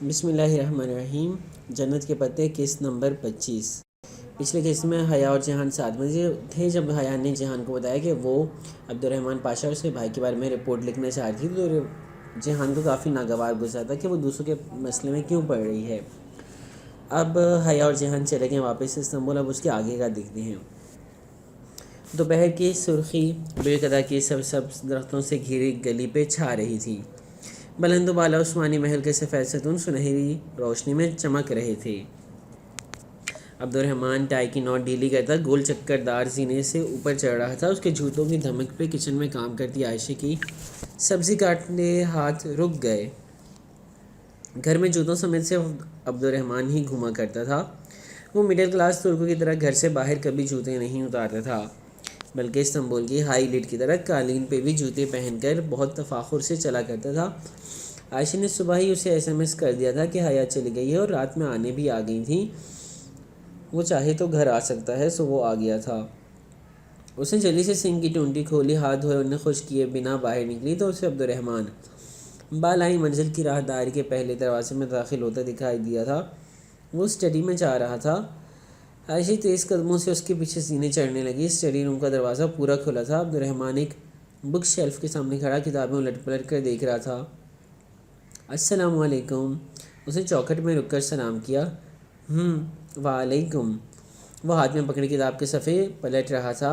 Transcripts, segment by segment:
بسم اللہ الرحمن الرحیم۔ جنت کے پتے قسط نمبر 25۔ پچھلے قسط میں حیا اور جہان ساتھ میں تھے جب حیا نے جہان کو بتایا کہ وہ عبد الرحمن پاشا اور اس کے بھائی کے بارے میں رپورٹ لکھنا چاہتی تھی، تو جہان کو کافی ناگوار گزرا تھا کہ وہ دوسروں کے مسئلے میں کیوں پڑ رہی ہے۔ اب حیا اور جہان چلے گئے واپس استنبول، اب اس کے آگے کا دیکھتے ہیں۔ دوپہر کی سرخی بالقدا کی سبز درختوں سے گھری گلی پہ چھا رہی تھی۔ بلند و بالا عثمانی محل کے سفید ستون سنہری روشنی میں چمک رہے تھے۔ عبد الرحمن ٹائی کی نوٹ ڈھیلی کرتا گول چکر دار زینے سے اوپر چڑھ رہا تھا۔ اس کے جوتوں کی دھمک پہ کچن میں کام کرتی عائشہ کی سبزی کاٹنے ہاتھ رک گئے۔ گھر میں جوتوں سمیت سے عبد الرحمن ہی گھوما کرتا تھا۔ وہ مڈل کلاس ترکوں کی طرح گھر سے باہر کبھی جوتے نہیں اتارتا تھا، بلکہ استنبول کی ہائی لیٹ کی طرح قالین پہ بھی جوتے پہن کر بہت تفاخر سے چلا کرتا تھا۔ عائشہ نے صبح ہی اسے SMS کر دیا تھا کہ حیا چلی گئی ہے اور رات میں آنے بھی آ گئی تھیں، وہ چاہے تو گھر آ سکتا ہے، سو وہ آ گیا تھا۔ اس نے جلدی سے سنک کی ٹونٹی کھولی، ہاتھ دھوئے، انہیں خشک کیے بنا باہر نکلی تو اسے عبد الرحمن بالائی منزل کی راہداری کے پہلے دروازے میں داخل ہوتا دکھائی دیا تھا۔ وہ اسٹڈی میں جا رہا تھا۔ عائشہ تیز قدموں سے اس کے پیچھے سینے چڑھنے لگی۔ اسٹڈی روم کا دروازہ پورا کھلا تھا۔ عبد الرحمن ایک بک شیلف کے سامنے کھڑا کتابیں الٹ پلٹ کر دیکھ رہا تھا۔ السلام علیکم، اس نے چوکھٹ میں رک کر سلام کیا۔ وعلیکم۔ وہ ہاتھ میں پکڑی کتاب کے صفحے پلٹ رہا تھا۔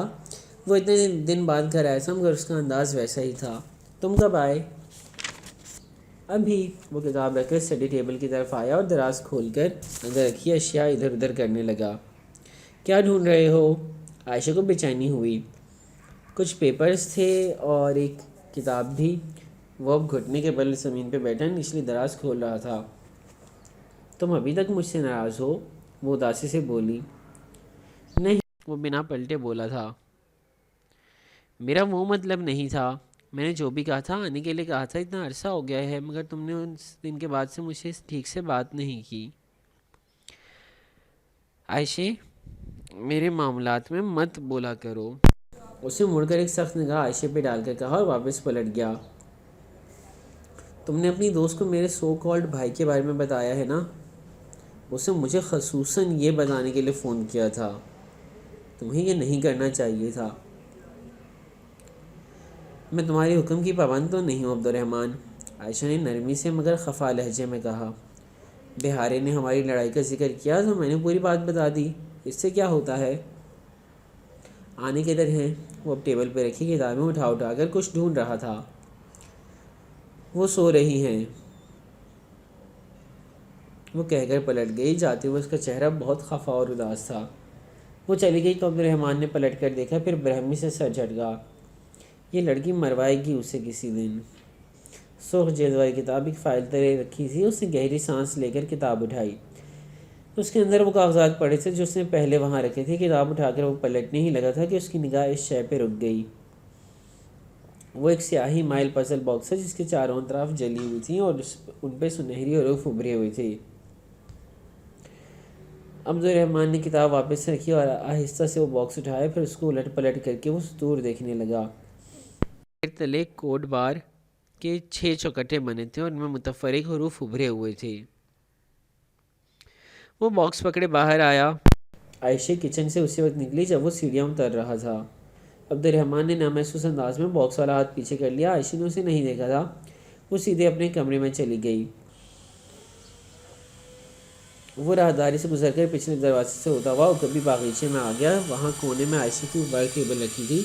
وہ اتنے دن بعد گھر آیا تھا مگر اس کا انداز ویسا ہی تھا۔ تم کب آئے؟ ابھی۔ وہ کتاب رکھ کر اسٹڈی ٹیبل کی طرف آیا اور دراز کھول کر اندر رکھی اشیاء ادھر ادھر کرنے لگا۔ کیا ڈھونڈ رہے ہو؟ عائشہ کو بے چینی ہوئی۔ کچھ پیپرز تھے اور ایک کتاب بھی۔ وہ اب گھٹنے کے بل زمین پہ بیٹھا نچلی دراز کھول رہا تھا۔ تم ابھی تک مجھ سے ناراض ہو؟ وہ اداسی سے بولی۔ نہیں، وہ بنا پلٹے بولا تھا۔ میرا وہ مطلب نہیں تھا، میں نے جو بھی کہا تھا آنے کے لیے کہا تھا۔ اتنا عرصہ ہو گیا ہے مگر تم نے اس دن کے بعد سے مجھ سے ٹھیک سے بات نہیں کی۔ عائشہ، میرے معاملات میں مت بولا کرو۔ اسے مڑ کر ایک سخت نگاہ عائشہ پہ ڈال کر کہا اور واپس پلٹ گیا۔ تم نے اپنی دوست کو میرے سو کالڈ بھائی کے بارے میں بتایا ہے نا؟ اس نے مجھے خصوصاً یہ بتانے کے لیے فون کیا تھا۔ تمہیں یہ نہیں کرنا چاہیے تھا۔ میں تمہارے حکم کی پابند تو نہیں ہوں عبد الرحمن، عائشہ نے نرمی سے مگر خفا لہجے میں کہا۔ بہارے نے ہماری لڑائی کا ذکر کیا تو میں نے پوری بات بتا دی، اس سے کیا ہوتا ہے؟ آنے کدھر ہیں؟ وہ اب ٹیبل پہ رکھی کتابیں اٹھا کر کچھ ڈھونڈ رہا تھا۔ وہ سو رہی ہیں، وہ کہہ کر پلٹ گئی۔ جاتے ہوئے اس کا چہرہ بہت خفا اور اداس تھا۔ وہ چلی گئی تو عبد الرحمن نے پلٹ کر دیکھا، پھر برہمی سے سر جھٹکا۔ یہ لڑکی مروائے گی اسے کسی دن۔ سرخ جلد والی کتاب ایک فائل تلے رکھی تھی۔ اس نے گہری سانس لے کر کتاب اٹھائی۔ اس کے اندر وہ کاغذات پڑے تھے جو اس نے پہلے وہاں رکھے تھے۔ کتاب اٹھا کر وہ پلٹنے ہی لگا تھا کہ اس کی نگاہ اس شے پہ رک گئی۔ وہ ایک سیاہی مائل پزل باکس ہے جس کے چاروں طرف جلی ہوئی تھیں اور ان پہ سنہری حروف ابھرے ہوئے تھے۔ عبد الرحمن نے کتاب واپس رکھی اور آہستہ سے وہ باکس اٹھایا، پھر اس کو الٹ پلٹ کر کے وہ سطور دیکھنے لگا۔ تلے کوڈ بار کے 6 چوکٹے بنے تھے اور ان میں متفرق حروف ابھرے ہوئے تھے۔ وہ باکس پکڑے باہر آیا۔ عائشہ کچن سے اسی وقت نکلی جب وہ سیڑھیاں اتر رہا تھا۔ عبد الرحمن نے نامحسوس انداز میں باکس والا ہاتھ پیچھے کر لیا۔ عائشہ نے اسے نہیں دیکھا تھا۔ وہ سیدھے اپنے کمرے میں چلی گئی۔ وہ راہداری سے گزر کر پچھلے دروازے سے ہوتا ہوا کبھی باغیچے میں آ گیا۔ وہاں کونے میں عائشہ کی ورک ٹیبل رکھی تھی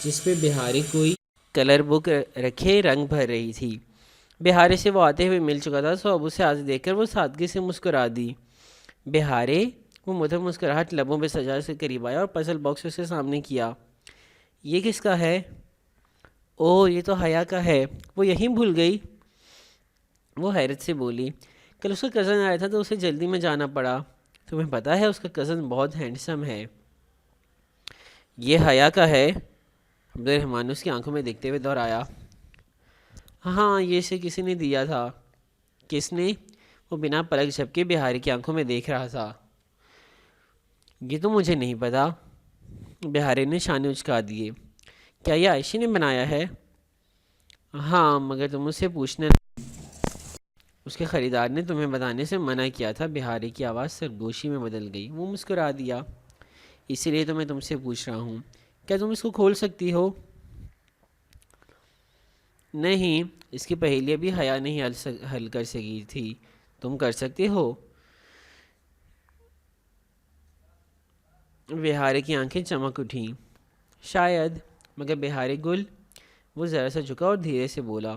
جس پہ بہارے کوئی کلر بک رکھے رنگ بھر رہی تھی۔ بہارے سے وہ آتے ہوئے مل چکا تھا، سو اب اسے آتے دیکھ کر وہ سادگی سے مسکرا دی۔ بہارے، وہ مدھم مسکراہٹ لبوں پہ سجا سے قریب آیا اور پزل باکس اس کے سامنے کیا۔ یہ کس کا ہے؟ اوہ، یہ تو حیا کا ہے، وہ یہیں بھول گئی۔ وہ حیرت سے بولی۔ کل اس کا کزن آیا تھا تو اسے جلدی میں جانا پڑا۔ تمہیں پتہ ہے اس کا کزن بہت ہینڈسم ہے۔ یہ حیا کا ہے؟ عبد الرحمن نے اس کی آنکھوں میں دیکھتے ہوئے دہرایا۔ ہاں، یہ اسے کسی نے دیا تھا۔ کس نے؟ وہ بنا پلک جھپکے بہارے کی آنکھوں میں دیکھ رہا تھا۔ یہ تو مجھے نہیں پتا۔ بہارے نے شانے اچکا دیے۔ کیا یہ عائشہ نے بنایا ہے؟ ہاں، مگر تم اس سے پوچھنا۔ اس کے خریدار نے تمہیں بتانے سے منع کیا تھا۔ بہاری کی آواز سرگوشی میں بدل گئی۔ وہ مسکرا دیا۔ اسی لیے تو میں تم سے پوچھ رہا ہوں، کیا تم اس کو کھول سکتی ہو؟ نہیں، اس کی پہیلیاں بھی حیا نہیں حل کر سکی تھی، تم کر سکتے ہو؟ بہارے کی آنکھیں چمک اٹھیں۔ شاید، مگر بہارے گل۔ وہ ذرا سا جھکا اور دھیرے سے بولا،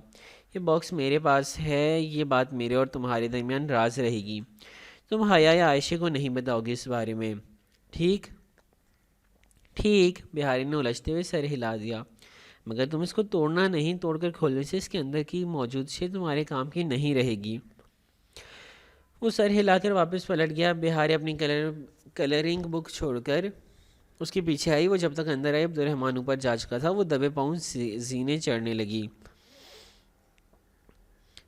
یہ باکس میرے پاس ہے، یہ بات میرے اور تمہارے درمیان راز رہے گی، تم حیا یا عائشہ کو نہیں بتاؤ گے اس بارے میں، ٹھیک؟ ٹھیک، بہاری نے الجھتے ہوئے سر ہلا دیا، مگر تم اس کو توڑنا نہیں، توڑ کر کھولنے سے اس کے اندر کی موجود شے تمہارے کام کی نہیں رہے گی۔ وہ سر ہلا کر واپس پلٹ گیا۔ بہاری اپنی کلرنگ بک چھوڑ کر اس کے پیچھے آئی۔ وہ جب تک اندر آئی عبد الرحمن اوپر جا چکا تھا۔ وہ دبے پاؤں زینے چڑھنے لگی۔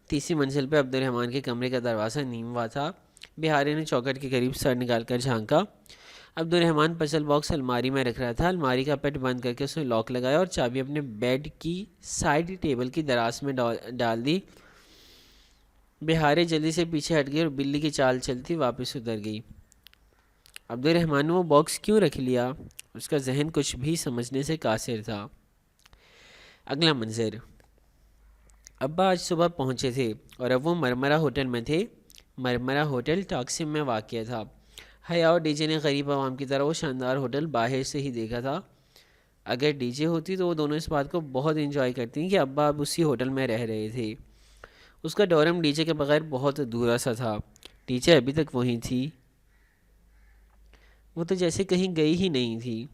تیسری منزل پہ عبد الرحمن کے کمرے کا دروازہ نیم ہوا تھا۔ بہاری نے چوکٹ کے قریب سر نکال کر جھانکا۔ عبد الرحمن پزل باکس الماری میں رکھ رہا تھا۔ الماری کا پٹ بند کر کے اس نے لاک لگایا اور چابی اپنے بیڈ کی سائڈ ٹیبل کی دراز میں ڈال دی۔ بہاری جلدی سے پیچھے ہٹ گئی اور بلی کی چال چلتی واپس اتر گئی۔ عبد الرحمن نے وہ باکس کیوں رکھ لیا؟ اس کا ذہن کچھ بھی سمجھنے سے قاصر تھا۔ اگلا منظر، ابا آج صبح پہنچے تھے اور اب وہ مرمرہ ہوٹل میں تھے۔ مرمرہ ہوٹل ٹاکسم میں واقع تھا۔ حیا اور ڈی جے نے غریب عوام کی طرح وہ شاندار ہوٹل باہر سے ہی دیکھا تھا۔ اگر ڈی جے ہوتی تو وہ دونوں اس بات کو بہت انجوائے کرتی کہ ابا اب اسی ہوٹل میں رہ رہے تھے۔ اس کا ڈورم ڈی جے کے بغیر بہت ادھورا سا تھا۔ ڈی جے ابھی تک وہیں تھی، وہ تو جیسے کہیں گئی ہی نہیں تھی۔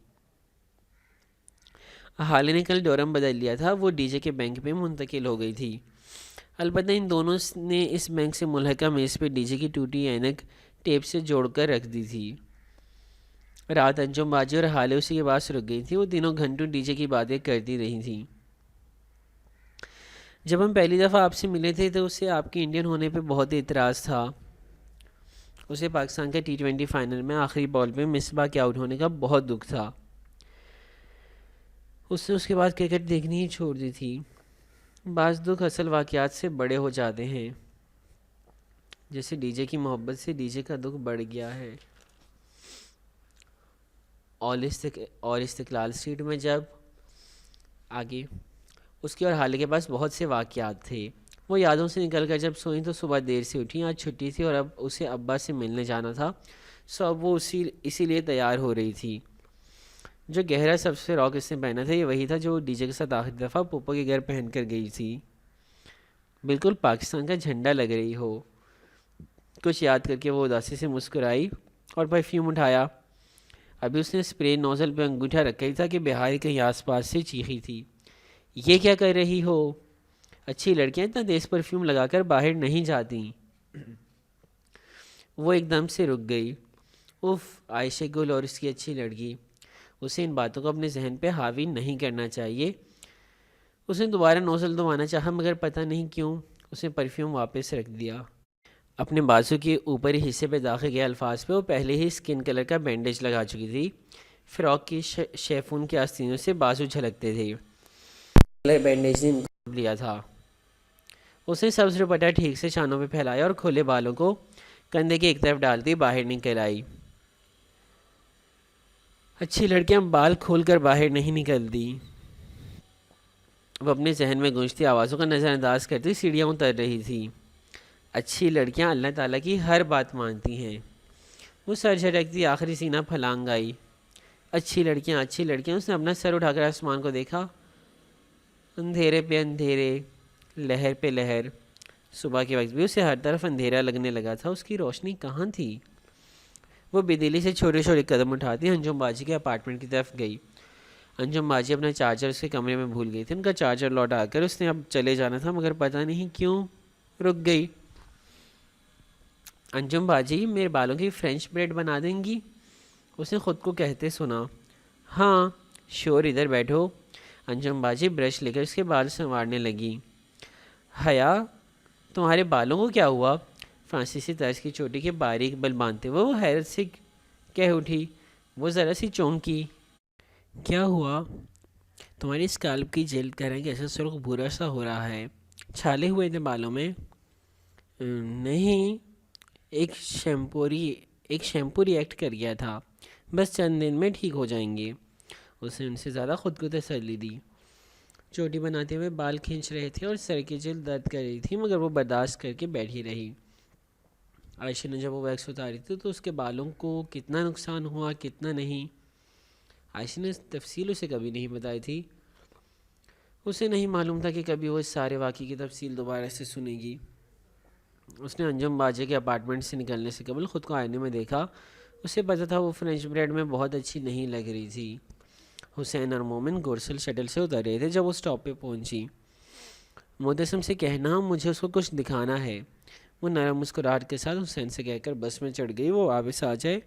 حالے نے کل ڈورم بدل لیا تھا، وہ ڈی جے کے بینک پہ منتقل ہو گئی تھی۔ البتہ ان دونوں نے اس بینک سے ملحقہ میز پہ ڈی جے کی ٹوٹی اینک ٹیپ سے جوڑ کر رکھ دی تھی۔ رات انجم باجی اور حالے اسی کے پاس رک گئی تھی۔ وہ تینوں گھنٹوں ڈی جے کی باتیں کرتی رہی تھیں۔ جب ہم پہلی دفعہ آپ سے ملے تھے تو اسے آپ کے انڈین ہونے پہ بہت اعتراض تھا۔ اسے پاکستان کے T20 فائنل میں آخری بال پہ مصباح کے آؤٹ ہونے کا بہت دکھ تھا۔ اس نے اس کے بعد کرکٹ دیکھنی ہی چھوڑ دی تھی۔ بعض دکھ اصل واقعات سے بڑے ہو جاتے ہیں، جیسے ڈی جے کی محبت سے ڈی جے کا دکھ بڑھ گیا ہے۔ اور استقلال اسٹریٹ میں جب آگے اس کے اور حالے کے پاس بہت سے واقعات تھے۔ وہ یادوں سے نکل کر جب سوئیں تو صبح دیر سے اٹھی۔ آج چھٹی تھی اور اب اسے ابا سے ملنے جانا تھا، سو اب وہ اسی لیے تیار ہو رہی تھی۔ جو گہرا سب سے راک اس نے پہنا تھا یہ وہی تھا جو ڈی جے کے ساتھ آخری دفعہ پوپو کے گھر پہن کر گئی تھی۔ بالکل پاکستان کا جھنڈا لگ رہی ہو۔ کچھ یاد کر کے وہ اداسی سے مسکرائی اور پرفیوم اٹھایا۔ ابھی اس نے اسپرے نوزل پہ انگوٹھا رکھا ہی تھا کہ بہاری کہیں آس پاس سے چیخی تھی، یہ کیا کر رہی ہو؟ اچھی لڑکیاں اتنا تیز پرفیوم لگا کر باہر نہیں جاتی۔ وہ ایک دم سے رک گئی۔ اف، عائشہ گل اور اس کی اچھی لڑکی۔ اسے ان باتوں کو اپنے ذہن پہ حاوی نہیں کرنا چاہیے۔ اس نے دوبارہ نوزل دبانا چاہا مگر پتہ نہیں کیوں اس نے پرفیوم واپس رکھ دیا۔ اپنے بازو کے اوپری حصے پہ داخل گئے الفاظ پہ وہ پہلے ہی اسکن کلر کا بینڈیج لگا چکی تھی۔ فراک کی شیفون کے آستینوں سے بازو جھلکتے تھے۔ کلر بینڈیج نے لیا تھا۔ اس نے سبز دوپٹہ ٹھیک سے شانوں پہ پھیلایا اور کھلے بالوں کو کندھے کی ایک طرف ڈالتی باہر نکل آئی۔ اچھی لڑکیاں بال کھول کر باہر نہیں نکلتی۔ وہ اپنے ذہن میں گونجتی آوازوں کا نظر انداز کرتی سیڑھیاں اتر رہی تھی۔ اچھی لڑکیاں اللہ تعالیٰ کی ہر بات مانتی ہیں۔ وہ سر جھٹکتی آخری سینہ پھلانگ آئی۔ اچھی لڑکیاں، اچھی لڑکیاں۔ اس نے اپنا سر اٹھا کر آسمان کو دیکھا۔ اندھیرے پہ اندھیرے، لہر پہ لہر۔ صبح کے وقت بھی اسے ہر طرف اندھیرا لگنے لگا تھا، اس کی روشنی کہاں تھی؟ وہ بدیلی سے چھوٹے چھوٹے قدم اٹھاتی انجم باجی کے اپارٹمنٹ کی طرف گئی۔ انجم باجی اپنا چارجر اس کے کمرے میں بھول گئی تھی۔ ان کا چارجر لوٹا کر اس نے اب چلے جانا تھا مگر پتہ نہیں کیوں رک گئی۔ انجم باجی، میرے بالوں کی فرینچ بریڈ بنا دیں گی؟ اس نے خود کو کہتے سنا۔ ہاں شور، ادھر بیٹھو۔ انجم باجی برش لے کر اس کے بال سنوارنے لگی۔ حیا، تمہارے بالوں کو کیا ہوا؟ فرانسیسی طرز کی چوٹی کے باریک بل باندھتے ہوئے وہ حیرت سے کہہ اٹھی۔ وہ ذرا سی چونکی۔ کیا ہوا؟ تمہاری اسکالپ کی جلد کا رنگ ایسا سرخ بھورا سا ہو رہا ہے، چھالے ہوئے تھے بالوں میں؟ نہیں، ایک شیمپو ری ایکٹ کر گیا تھا، بس چند دن میں ٹھیک ہو جائیں گے۔ اس نے ان سے زیادہ خود کو تسلی دی۔ چوٹی بناتے ہوئے بال کھینچ رہے تھے اور سر کی جلد درد کر رہی تھی، مگر وہ برداشت کر کے بیٹھی رہی۔ عائشہ نے جب وہ ویکس اتاری تھی تو اس کے بالوں کو کتنا نقصان ہوا کتنا نہیں، عائشہ نے تفصیل اسے کبھی نہیں بتائی تھی۔ اسے نہیں معلوم تھا کہ کبھی وہ اس سارے واقعے کی تفصیل دوبارہ سے سنے گی۔ اس نے انجم باجے کے اپارٹمنٹ سے نکلنے سے قبل خود کو آئینے میں دیکھا۔ اسے پتہ تھا وہ فرینچ بریڈ میں بہت اچھی نہیں لگ رہی تھی۔ حسین اور مومن گورسل شٹل سے اتر رہے تھے جب وہ سٹاپ پہ پہنچی۔ معتصم سے کہنا مجھے اس کو کچھ دکھانا ہے، وہ نرم مسکراہٹ کے ساتھ حسین سے کہہ کر بس میں چڑھ گئی۔ وہ واپس آ جائے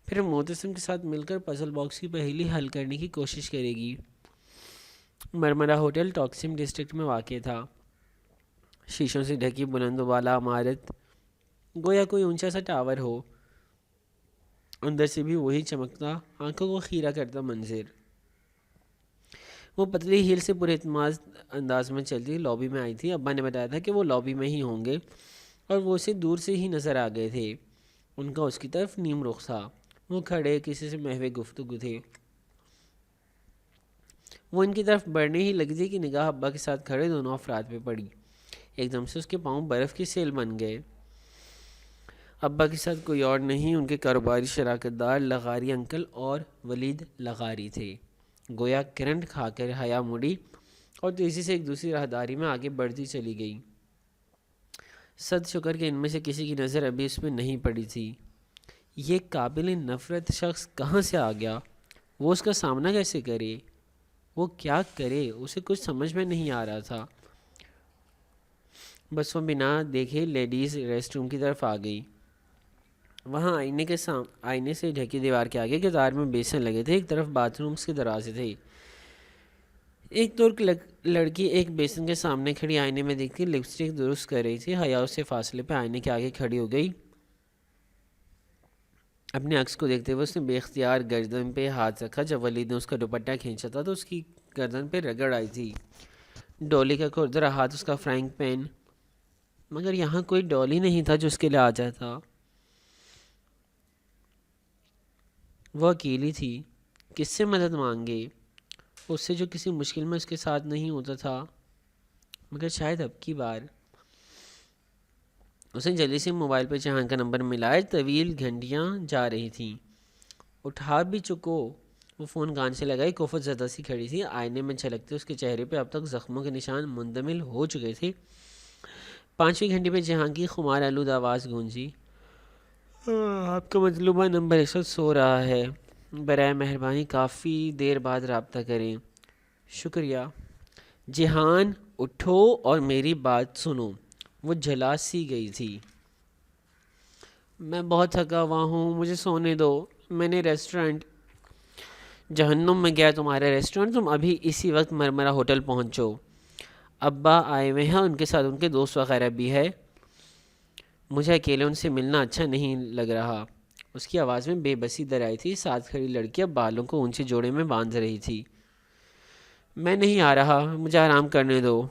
پھر معتصم کے ساتھ مل کر پزل باکس کی پہیلی حل کرنے کی کوشش کرے گی۔ مرمرا ہوٹل ٹاکسم ڈسٹرکٹ میں واقع تھا۔ شیشوں سے ڈھکی بلند و بالا عمارت، گویا کوئی اونچا سا ٹاور ہو، اندر سے بھی وہی چمکتا، آنکھوں کو خیرہ کرتا منظر۔ وہ پتلی ہیل سے پورے اعتماد انداز میں چلتی لابی میں آئی تھی۔ ابا نے بتایا تھا کہ وہ لابی میں ہی ہوں گے اور وہ اسے دور سے ہی نظر آ گئے تھے۔ ان کا اس کی طرف نیم رخ تھا، وہ کھڑے کسی سے محو گفتگو تھے۔ وہ ان کی طرف بڑھنے ہی لگی تھی کہ نگاہ ابا کے ساتھ کھڑے دونوں افراد پہ پڑی۔ ایک دم سے اس کے پاؤں برف کی سیل بن گئے۔ ابا کے ساتھ کوئی اور نہیں، ان کے کاروباری شراکت دار لغاری انکل اور ولید لغاری تھے۔ گویا کرنٹ کھا کر حیا مڑی اور تیزی سے ایک دوسری راہداری میں آگے بڑھتی چلی گئی۔ صد شکر کہ ان میں سے کسی کی نظر ابھی اس پہ نہیں پڑی تھی۔ یہ قابل نفرت شخص کہاں سے آ گیا؟ وہ اس کا سامنا کیسے کرے؟ وہ کیا کرے؟ اسے کچھ سمجھ میں نہیں آ رہا تھا۔ بس وہ بنا دیکھے لیڈیز ریسٹ روم کی طرف آ گئی۔ وہاں آئینے سے ڈھکی دیوار کے آگے قطار میں بیسن لگے تھے، ایک طرف باتھ رومز کے دروازے تھے۔ ایک ترک لڑکی ایک بیسن کے سامنے کھڑی آئینے میں دیکھتی لپسٹک درست کر رہی تھی۔ حیا اس سے فاصلے پہ آئینے کے آگے کھڑی ہو گئی۔ اپنے عکس کو دیکھتے ہوئے اس نے بے اختیار گردن پہ ہاتھ رکھا۔ جب ولید نے اس کا دوپٹہ کھینچا تھا تو اس کی گردن پہ رگڑ آئی تھی۔ ڈولی کا کھردرا ہاتھ اس کا فرائنگ پین، مگر یہاں کوئی ڈولی نہیں تھا جو اس کے لیے آ جاتا۔ وہ اکیلی تھی، کس سے مدد مانگے؟ اس سے جو کسی مشکل میں اس کے ساتھ نہیں ہوتا تھا، مگر شاید اب کی بار۔ اس نے جلدی سے موبائل پہ جہان کا نمبر ملایا۔ طویل گھنٹیاں جا رہی تھیں، اٹھا بھی چکو۔ وہ فون کان سے لگائی، کوفت زدہ سی کھڑی تھی، آئینے میں جھلکتے اس کے چہرے پہ اب تک زخموں کے نشان مندمل ہو چکے تھے۔ 5ویں گھنٹے پہ جہان کی خمار آلود آواز گونجی، آپ کا مطلوبہ نمبر اس وقت سو رہا ہے، برائے مہربانی کافی دیر بعد رابطہ کریں۔ شکریہ۔ جہان اٹھو اور میری بات سنو۔ وہ جھلا سی گئی تھی۔ میں بہت تھکا ہوا ہوں، مجھے سونے دو۔ میں نے ریسٹورنٹ، جہنم میں گیا تمہارا ریسٹورنٹ، تم ابھی اسی وقت مرمرا ہوٹل پہنچو۔ ابا آئے ہوئے ہیں، ان کے ساتھ ان کے دوست وغیرہ بھی ہے، مجھے اکیلے ان سے ملنا اچھا نہیں لگ رہا۔ اس کی آواز میں بے بسی در آئی تھی۔ ساتھ کھڑی لڑکی اب بالوں کو اونچے جوڑے میں باندھ رہی تھی۔ میں نہیں آ رہا، مجھے آرام کرنے دو۔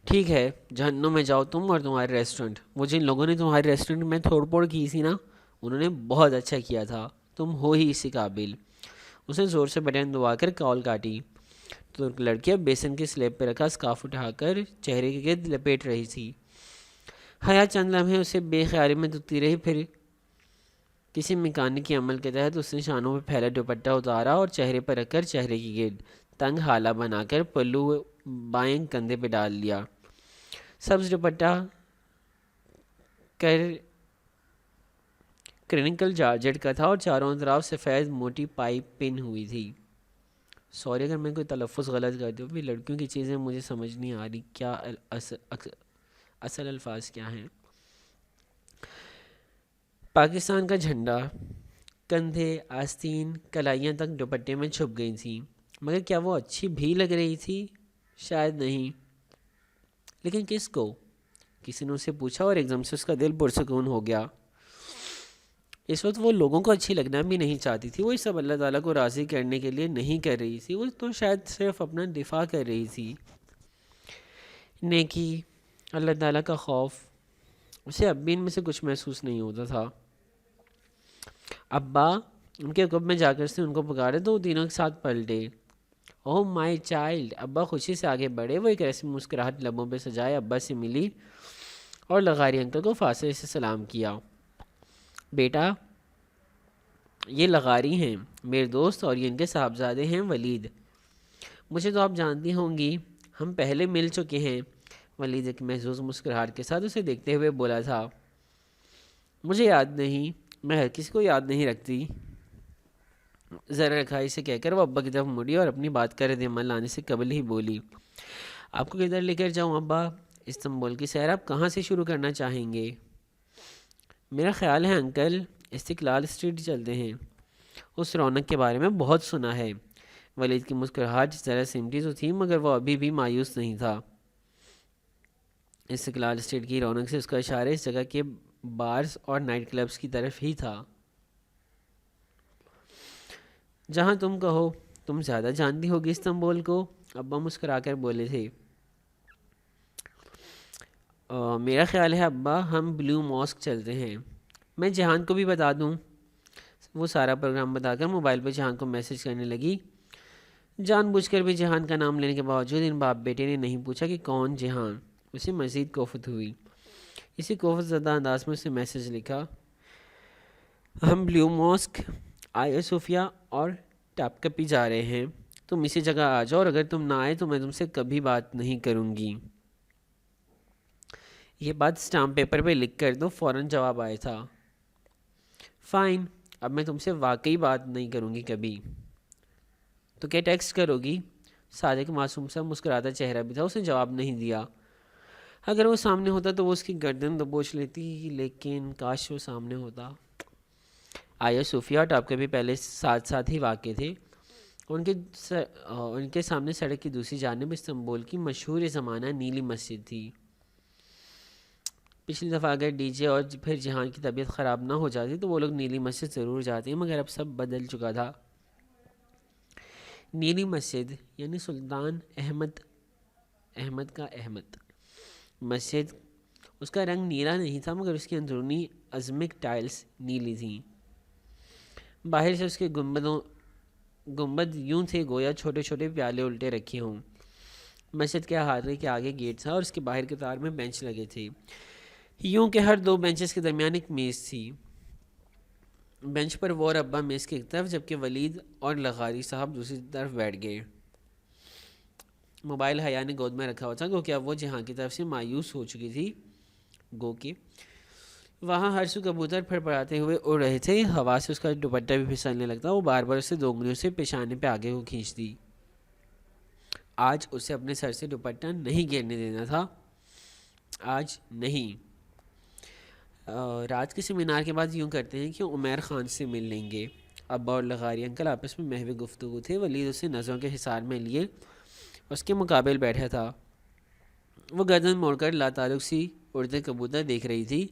ٹھیک ہے، جہنم میں جاؤ تم اور تمہارے ریسٹورنٹ۔ وہ جن لوگوں نے تمہارے ریسٹورنٹ میں تھوڑ پھوڑ کی تھی نا، انہوں نے بہت اچھا کیا تھا، تم ہو ہی اسی قابل۔ اس نے زور سے بٹن دبا کر کال کاٹی تو لڑکی اب بیسن کی سلیب پہ رکھا اسکارف اٹھا کر چہرے کے گرد لپیٹ رہی تھی۔ حیا چند لمحے اسے بے خیالی میں دکھتی رہی، پھر کسی میکانکی عمل کے تحت اس نے شانوں پہ پھیلا دوپٹہ اتارا اور چہرے پر رکھ کر چہرے کی گرد تنگ حالہ بنا کر پلو بائیں کندھے پہ ڈال لیا۔ سبز دوپٹہ کرنکل جارجٹ کا تھا اور چاروں طرف سفید موٹی پائپ پن ہوئی تھی۔ سوری اگر میں کوئی تلفظ غلط کر دوں، بھی لڑکیوں کی چیزیں مجھے سمجھ نہیں آ رہی کیا اصل الفاظ کیا ہیں۔ پاکستان کا جھنڈا، کندھے، آستین، کلائیاں تک دوپٹے میں چھپ گئی تھیں، مگر کیا وہ اچھی بھی لگ رہی تھی؟ شاید نہیں، لیکن کس کو؟ کسی نے اسے پوچھا اور ایک دم سے اس کا دل پرسکون ہو گیا۔ اس وقت وہ لوگوں کو اچھی لگنا بھی نہیں چاہتی تھی، وہ یہ سب اللہ تعالیٰ کو راضی کرنے کے لیے نہیں کر رہی تھی، وہ تو شاید صرف اپنا دفاع کر رہی تھی۔ نیکی، اللہ تعالیٰ کا خوف اسے اب بھی ان میں سے کچھ محسوس نہیں ہوتا تھا۔ ابا ان کے کب میں جا کر سے ان کو پکارے تو وہ تینوں کے ساتھ پلٹے۔ اوہ مائی چائلڈ! ابا خوشی سے آگے بڑھے، وہ ایک ایسی مسکراہٹ لبوں پہ سجائے ابا سے ملی اور لغاری انکل کو فاصلے سے سلام کیا۔ بیٹا یہ لغاری ہیں میرے دوست، اور یہ ان کے صاحبزادے ہیں ولید۔ مجھے تو آپ جانتی ہوں گی، ہم پہلے مل چکے ہیں۔ ولید ایک محظوظ مسکراہٹ کے ساتھ اسے دیکھتے ہوئے بولا تھا۔ مجھے یاد نہیں، میں ہر کسی کو یاد نہیں رکھتی۔ ذرا رکھائی سے کہہ کر وہ ابا کی طرف مڑی اور اپنی بات کا رد عمل لانے سے قبل ہی بولی۔ آپ کو کدھر لے کر جاؤں ابا؟ استنبول کی سیر آپ کہاں سے شروع کرنا چاہیں گے؟ میرا خیال ہے انکل استقلال اسٹریٹ چلتے ہیں، اس رونق کے بارے میں بہت سنا ہے۔ ولید کی مسکراہٹ ذرا سمٹی تو تھی مگر وہ ابھی بھی مایوس نہیں تھا۔ استقلال اسٹریٹ کی رونق سے اس کا اشارہ اس جگہ کے بارز اور نائٹ کلبز کی طرف ہی تھا۔ جہاں تم کہو، تم زیادہ جانتی ہوگی استنبول کو، ابا مسکرا کر بولے تھے۔ میرا خیال ہے ابا ہم بلیو ماسک چلتے ہیں، میں جہان کو بھی بتا دوں۔ وہ سارا پروگرام بتا کر موبائل پہ جہان کو میسج کرنے لگی۔ جان بوجھ کر بھی جہان کا نام لینے کے باوجود ان باپ بیٹے نے نہیں پوچھا کہ کون جہان۔ اسے مزید کوفت ہوئی۔ اسی کوفت زدہ انداز میں اسے میسج لکھا، ہم بلیو ماسک، آیا صوفیہ اور ٹاپ کپی جا رہے ہیں، تم اسی جگہ آ جاؤ، اور اگر تم نہ آئے تو میں تم سے کبھی بات نہیں کروں گی۔ یہ بات اسٹامپ پیپر پہ لکھ کر دو، فوراً جواب آیا تھا، فائن، اب میں تم سے واقعی بات نہیں کروں گی کبھی۔ تو کیا ٹیکسٹ کرو گی؟ صادق معصوم سا مسکراتا چہرہ بھی تھا، اس نے جواب نہیں دیا۔ اگر وہ سامنے ہوتا تو وہ اس کی گردن دبوچ لیتی، لیکن کاش وہ سامنے ہوتا۔ آیا صوفیہ اور ٹاپ کے بھی پہلے ساتھ ساتھ ہی واقع تھے۔ ان کے سامنے سڑک کی دوسری جانب استنبول کی مشہور زمانہ نیلی مسجد تھی۔ پچھلی دفعہ اگر ڈی جے اور پھر جہان کی طبیعت خراب نہ ہو جاتی تو وہ لوگ نیلی مسجد ضرور جاتے، مگر اب سب بدل چکا تھا۔ نیلی مسجد یعنی سلطان احمد کا احمد مسجد، اس کا رنگ نیلا نہیں تھا مگر اس کی اندرونی ازمک ٹائلز نیلی تھیں۔ باہر سے اس کے گنبد یوں تھے گویا چھوٹے چھوٹے پیالے الٹے رکھے ہوں۔ مسجد کے احاطے کے آگے گیٹ تھا اور اس کے باہر قطار میں بینچ لگے تھے، یوں کہ ہر دو بینچز کے درمیان ایک میز تھی۔ بینچ پر وہ اور ابا میز کی ایک طرف، جبکہ ولید اور لغاری صاحب دوسری طرف بیٹھ گئے۔ موبائل حیا نے گود میں رکھا ہوا تھا، کیونکہ اب وہ جہاں کی طرف سے مایوس ہو چکی تھی۔ گو کہ وہاں ہر سو کبوتر پھڑپڑاتے ہوئے اڑ رہے تھے، ہوا سے اس کا دوپٹہ بھی پھسلنے لگتا، وہ بار بار اسے دو انگلیوں سے پیشانے پہ آگے کو کھینچتی۔ آج اسے اپنے سر سے دوپٹہ نہیں گرنے دینا تھا، آج نہیں۔ رات کے سیمینار کے بعد یوں کرتے ہیں کہ عمیر خان سے مل لیں گے۔ ابا اور لغاری انکل آپس میں محو گفتگو تھے۔ ولید اسے نظروں کے حصار میں لیے اس کے مقابل بیٹھا تھا۔ وہ گردن موڑ کر لاتعلق سی اڑتے کبوتر دیکھ رہی تھی۔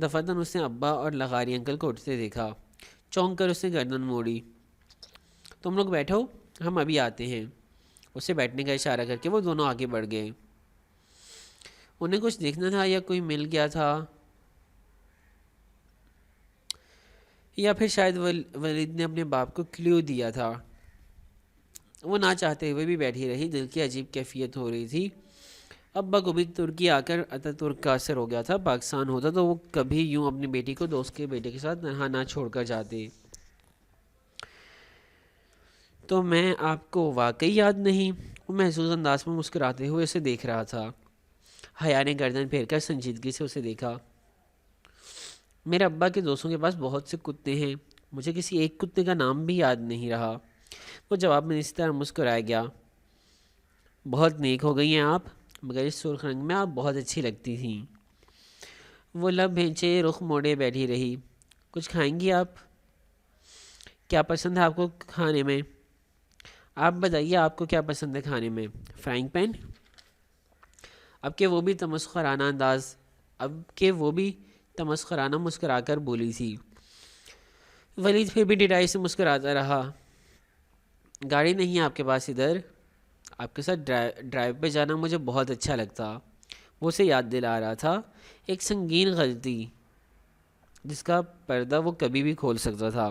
دفعتاً اس نے ابا اور لغاری انکل کو اٹھتے دیکھا، چونک کر اس نے گردن موڑی۔ تم لوگ بیٹھو، ہم ابھی آتے ہیں۔ اسے بیٹھنے کا اشارہ کر کے وہ دونوں آگے بڑھ گئے۔ انہیں کچھ دیکھنا تھا یا کوئی مل گیا تھا، یا پھر شاید ولید نے اپنے باپ کو کلیو دیا تھا۔ وہ نہ چاہتے ہوئے بھی بیٹھی رہی، دل کی عجیب کیفیت ہو رہی تھی۔ ابا کو بھی ترکی آ کر ترک کا اثر ہو گیا تھا۔ پاکستان ہوتا تو وہ کبھی یوں اپنی بیٹی کو دوست کے بیٹے کے ساتھ تنہا نہ چھوڑ کر جاتے۔ تو میں آپ کو واقعی یاد نہیں؟ وہ محظوظ انداز میں مسکراتے ہوئے اسے دیکھ رہا تھا۔ حیا نے گردن پھیر کر سنجیدگی سے اسے دیکھا۔ میرے ابا کے دوستوں کے پاس بہت سے کتے ہیں، مجھے کسی ایک کتے کا نام بھی یاد نہیں رہا۔ وہ جواب میں اسی طرح مسکرایا گیا۔ بہت نیک ہو گئی ہیں آپ، مگر اس سرخ رنگ میں آپ بہت اچھی لگتی تھیں۔ وہ لب بھینچے رخ موڑے بیٹھی رہی۔ کچھ کھائیں گی آپ؟ کیا پسند ہے آپ کو کھانے میں؟ آپ بتائیے آپ کو کیا پسند ہے کھانے میں؟ Frying pan? اب کہ وہ بھی تمسخرانہ مسکرا کر بولی تھی۔ ولید پھر بھی ڈٹائی سے مسکراتا رہا۔ گاڑی نہیں ہے آپ کے پاس ادھر؟ آپ کے ساتھ ڈرائیو پہ جانا مجھے بہت اچھا لگتا. وہ اسے یاد دلا رہا تھا ایک سنگین غلطی جس کا پردہ وہ کبھی بھی کھول سکتا تھا.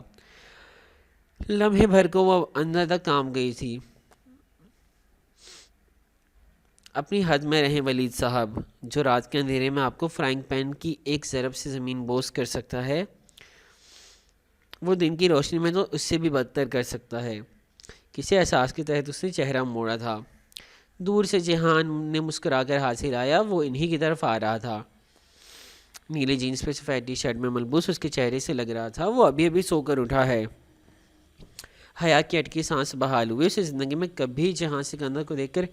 لمحے بھر کو وہ اندر تک کام گئی تھی. اپنی حد میں رہیں ولید صاحب. جو رات کے اندھیرے میں آپ کو فرائنگ پین کی ایک ضرب سے زمین بوس کر سکتا ہے وہ دن کی روشنی میں تو اس سے بھی بدتر کر سکتا ہے. کسی احساس کے تحت اس نے چہرہ موڑا تھا. دور سے جہان نے مسکرا کر ہاتھ ہلایا. وہ انہی کی طرف آ رہا تھا. نیلے جینس پہ سفید ٹی شرٹ میں ملبوس اس کے چہرے سے لگ رہا تھا وہ ابھی ابھی سو کر اٹھا ہے. حیا کی اٹکی سانس بحال ہوئی. اسے زندگی میں کبھی جہان سکندر کو دیکھ کر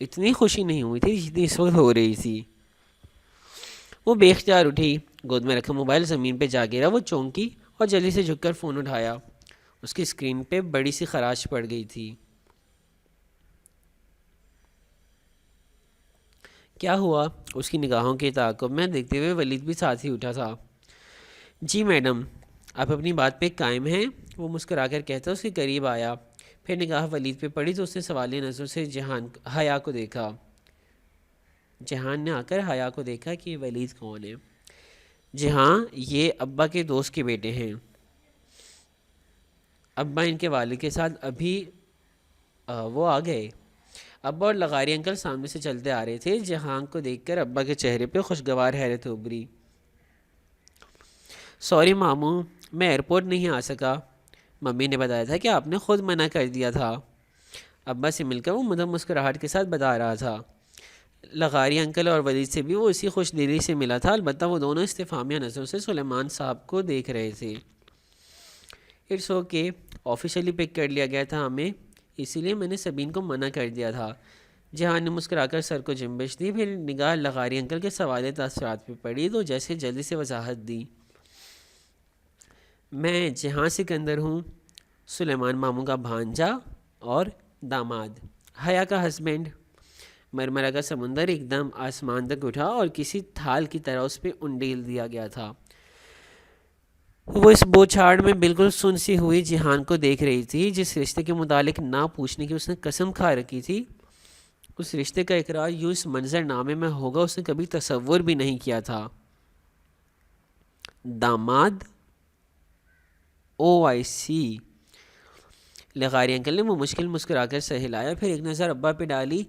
اتنی خوشی نہیں ہوئی تھی جتنی اس وقت ہو رہی تھی. وہ بے اختیار اٹھی. گود میں رکھا موبائل زمین پہ جا گرا. وہ چونکی اور جلدی سے جھک کر فون اٹھایا. اس کی اسکرین پہ بڑی سی خراش پڑ گئی تھی. کیا ہوا؟ اس کی نگاہوں کے تعاقب میں دیکھتے ہوئے ولید بھی ساتھ ہی اٹھا تھا. جی میڈم، آپ اپنی بات پہ قائم ہیں؟ وہ مسکرا کر کہتا اس کے قریب آیا. پھر نگاہ ولید پہ پڑی تو اس نے سوالیہ نظروں سے حیا کو دیکھا. جہان نے آ کر حیا کو دیکھا کہ یہ ولید کون ہے. جی ہاں، یہ ابا کے دوست کے بیٹے ہیں. ابا ان کے والد کے ساتھ ابھی وہ آ گئے. ابا اور لغاری انکل سامنے سے چلتے آ رہے تھے. جہان کو دیکھ کر ابا کے چہرے پہ خوشگوار حیرت ابھری. سوری ماموں، میں ایئرپورٹ نہیں آ سکا. ممی نے بتایا تھا کہ آپ نے خود منع کر دیا تھا. ابا سے مل کر وہ مدھم مسکراہٹ کے ساتھ بتا رہا تھا. لغاری انکل اور ولید سے بھی وہ اسی خوش دلی سے ملا تھا. البتہ وہ دونوں استفہامیہ نظروں سے سلیمان صاحب کو دیکھ رہے تھے. اٹس اوکے، آفیشلی پک کر لیا گیا تھا ہمیں، اسی لیے میں نے سبین کو منع کر دیا تھا. جہان نے مسکرا کر سر کو جنبش دی. پھر نگاہ لغاری انکل کے سوالے تاثرات پہ پڑی تو جیسے جلدی سے وضاحت دی. میں جہاں سکندر ہوں، سلیمان ماموں کا بھانجا اور داماد، حیا کا ہسبینڈ. مرمرہ کا سمندر ایک دم آسمان تک اٹھا اور کسی تھال کی طرح اس پہ انڈیل دیا گیا تھا. وہ اس بوچھاڑ میں بالکل سن سی ہوئی جہان کو دیکھ رہی تھی. جس رشتے کے متعلق نہ پوچھنے کی اس نے قسم کھا رکھی تھی، اس رشتے کا اقرار یوں اس منظر نامے میں ہوگا اس نے کبھی تصور بھی نہیں کیا تھا. داماد؟ او آئی سی. لغاری انکل نے وہ مشکل مسکرا کر سر ہلایا. پھر ایک نظر ابا پہ ڈالی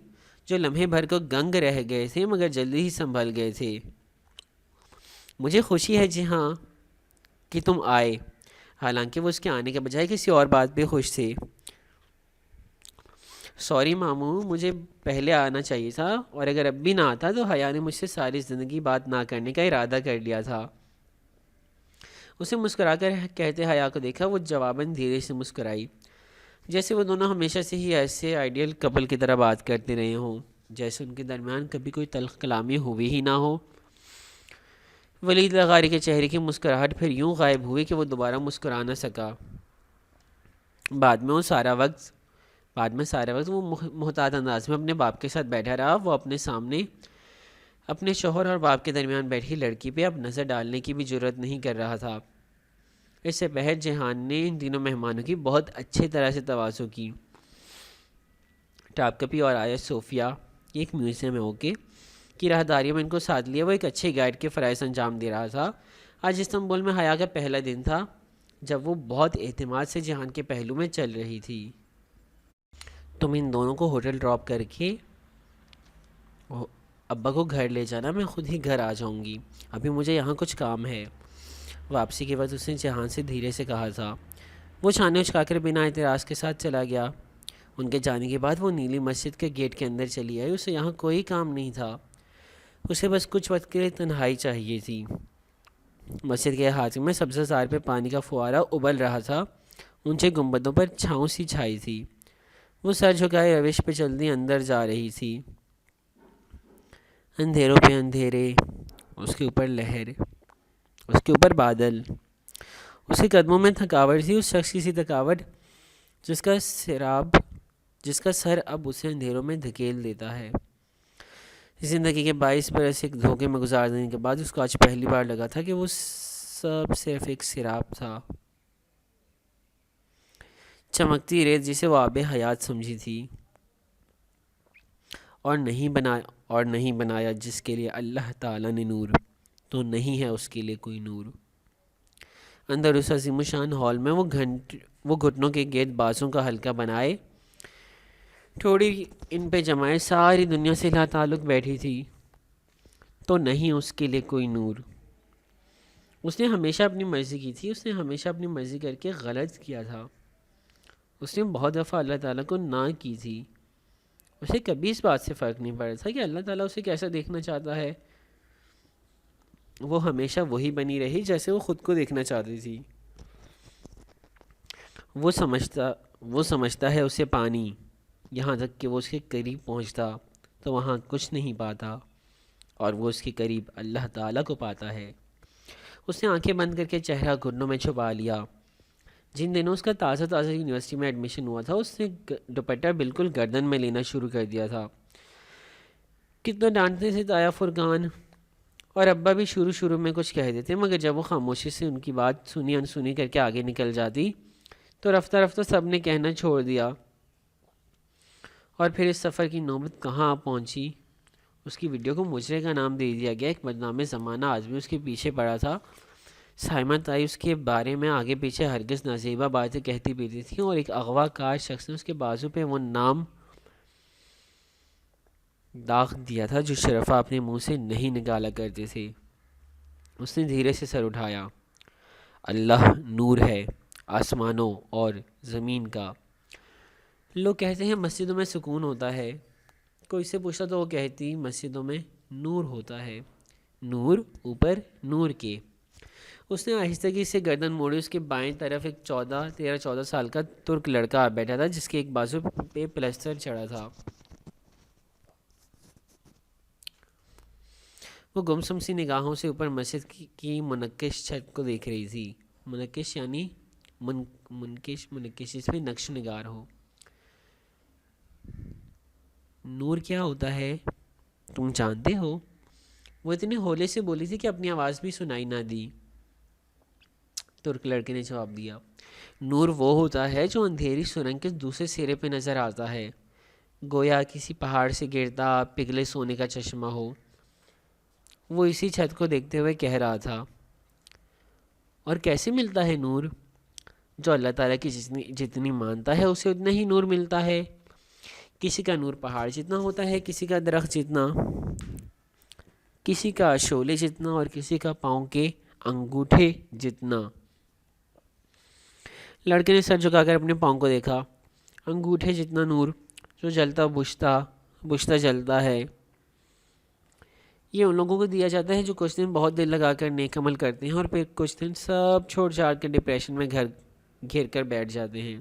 جو لمحے بھر کو گنگ رہ گئے تھے مگر جلدی ہی سنبھل گئے تھے. مجھے خوشی ہے جی ہاں کہ تم آئے. حالانکہ وہ اس کے آنے کے بجائے کسی اور بات پہ خوش تھے. سوری ماموں، مجھے پہلے آنا چاہیے تھا، اور اگر اب بھی نہ آتا تو حیا نے مجھ سے ساری زندگی بات نہ کرنے کا ارادہ کر لیا تھا. اسے مسکرا کر کہتے حیا کو دیکھا. وہ جواباً دھیرے سے مسکرائی، جیسے وہ دونوں ہمیشہ سے ہی ایسے آئیڈیل کپل کی طرح بات کرتے رہے ہوں، جیسے ان کے درمیان کبھی کوئی تلخ کلامی ہوئی ہی نہ ہو. ولید لغاری کے چہرے کی مسکراہٹ پھر یوں غائب ہوئی کہ وہ دوبارہ مسکرا نہ سکا. بعد میں سارا وقت وہ محتاط انداز میں اپنے باپ کے ساتھ بیٹھا رہا. وہ اپنے سامنے اپنے شوہر اور باپ کے درمیان بیٹھی لڑکی پہ اب نظر ڈالنے کی بھی جرت نہیں کر رہا تھا. اس سے پہلے جہان نے ان تینوں مہمانوں کی بہت اچھی طرح سے تواضع کی. ٹاپ کپی اور آیا صوفیہ ایک میوزیم ہے اوکے کی راہداری میں ان کو ساتھ لیا. وہ ایک اچھے گائیڈ کے فرائض انجام دے رہا تھا. آج استنبول میں حیا کا پہلا دن تھا جب وہ بہت اعتماد سے جہان کے پہلو میں چل رہی تھی. تم ان دونوں کو ہوٹل ڈراپ کر کے ابا کو گھر لے جانا، میں خود ہی گھر آ جاؤں گی، ابھی مجھے یہاں کچھ کام ہے. واپسی کے بعد اس نے جہان سے دھیرے سے کہا تھا. وہ چھانے اچکا کر بنا اعتراض کے ساتھ چلا گیا. ان کے جانے کے بعد وہ نیلی مسجد کے گیٹ کے اندر چلی آئی. اسے یہاں کوئی کام نہیں تھا، اسے بس کچھ وقت کے لیے تنہائی چاہیے تھی. مسجد کے ہاتھ میں سبزہ زار پہ پانی کا فوارہ ابل رہا تھا. اونچے گنبدوں پر چھاؤں سی چھائی تھی. وہ سر جھکائے روش پہ چلتی اندر جا رہی تھی. اندھیروں پہ اندھیرے، اس کے اوپر لہر، اس کے اوپر بادل. اس کے قدموں میں تھکاوٹ تھی، اس شخص کی سی تھکاوٹ جس کا سر اب اسے اندھیروں میں دھکیل دیتا ہے. زندگی کے 22 برس ایک دھوکے میں گزار دینے کے بعد اس کو آج پہلی بار لگا تھا کہ وہ سب صرف ایک سراب تھا. چمکتی ریت جسے وہ آب حیات سمجھی تھی، اور نہیں بنایا جس کے لیے اللہ تعالیٰ نے نور، تو نہیں ہے اس کے لیے کوئی نور۔ اندر اس عظیم الشان ہال میں وہ گھٹنوں کے گرد بازوں کا حلقہ بنائے، تھوڑی ان پہ جمائے، ساری دنیا سے لا تعلق بیٹھی تھی، تو نہیں اس کے لیے کوئی نور۔ اس نے ہمیشہ اپنی مرضی کی تھی، اس نے ہمیشہ اپنی مرضی کر کے غلط کیا تھا، اس نے بہت دفعہ اللہ تعالیٰ کو نہ کی تھی۔ اسے کبھی اس بات سے فرق نہیں پڑا تھا کہ اللہ تعالیٰ اسے کیسا دیکھنا چاہتا ہے، وہ ہمیشہ وہی بنی رہی جیسے وہ خود کو دیکھنا چاہتی تھی۔ وہ سمجھتا ہے اسے پانی، یہاں تک کہ وہ اس کے قریب پہنچتا تو وہاں کچھ نہیں پاتا، اور وہ اس کے قریب اللہ تعالیٰ کو پاتا ہے۔ اس نے آنکھیں بند کر کے چہرہ گھٹنوں میں چھپا لیا۔ جن دنوں اس کا تازہ یونیورسٹی میں ایڈمیشن ہوا تھا، اس نے دوپٹہ بالکل گردن میں لینا شروع کر دیا تھا۔ کتنا ڈانٹتے تھے تایا فرقان اور ابا بھی شروع میں کچھ کہہ دیتے، مگر جب وہ خاموشی سے ان کی بات سنی انسنی کر کے آگے نکل جاتی تو رفتہ رفتہ سب نے کہنا چھوڑ دیا۔ اور پھر اس سفر کی نوبت کہاں پہنچی؟ اس کی ویڈیو کو مجرے کا نام دے دیا گیا۔ ایک بدنام زمانہ آدمی اس کے پیچھے پڑا تھا۔ سائمہ تائی اس کے بارے میں آگے پیچھے ہرگز نازیبہ باتیں کہتی پیتی تھی، اور ایک اغوا کار شخص نے اس کے بازو پہ وہ نام داغ دیا تھا جو شرفا اپنے منہ سے نہیں نکالا کرتے تھے۔ اس نے دھیرے سے سر اٹھایا۔ اللہ نور ہے آسمانوں اور زمین کا۔ لوگ کہتے ہیں مسجدوں میں سکون ہوتا ہے، کوئی سے پوچھتا تو وہ کہتی مسجدوں میں نور ہوتا ہے، نور اوپر نور کے۔ اس نے آہستگی سے گردن موڑی۔ اس کے بائیں طرف ایک 13-14 سال کا ترک لڑکا بیٹھا تھا جس کے ایک بازو پہ پلسٹر چڑھا تھا۔ وہ گمسم سی نگاہوں سے اوپر مسجد کی منقش چھت کو دیکھ رہی تھی۔ منقش یعنی منقش جس میں نقش نگار ہو۔ نور کیا ہوتا ہے تم جانتے ہو؟ وہ اتنے ہولے سے بولی تھی کہ اپنی آواز بھی سنائی نہ دی۔ ترک لڑکے نے جواب دیا، نور وہ ہوتا ہے جو اندھیری سرنگ کے دوسرے سرے پہ نظر آتا ہے، گویا کسی پہاڑ سے گرتا پگھلے سونے کا چشمہ ہو۔ وہ اسی چھت کو دیکھتے ہوئے کہہ رہا تھا، اور کیسے ملتا ہے نور؟ جو اللہ تعالیٰ کی جتنی مانتا ہے اسے اتنا ہی نور ملتا ہے۔ کسی کا نور پہاڑ جتنا ہوتا ہے، کسی کا درخت جتنا، کسی کا شعلے جتنا، اور کسی کا پاؤں کے انگوٹھے جتنا۔ لڑکے نے سر جھکا کر اپنے پاؤں کو دیکھا۔ انگوٹھے جتنا نور جو جلتا بجھتا جلتا ہے۔ یہ ان لوگوں کو دیا جاتا ہے جو کچھ دن بہت دل لگا کر نیک عمل کرتے ہیں اور پھر کچھ دن سب چھوڑ چھاڑ کر ڈپریشن میں گھیر کر بیٹھ جاتے ہیں۔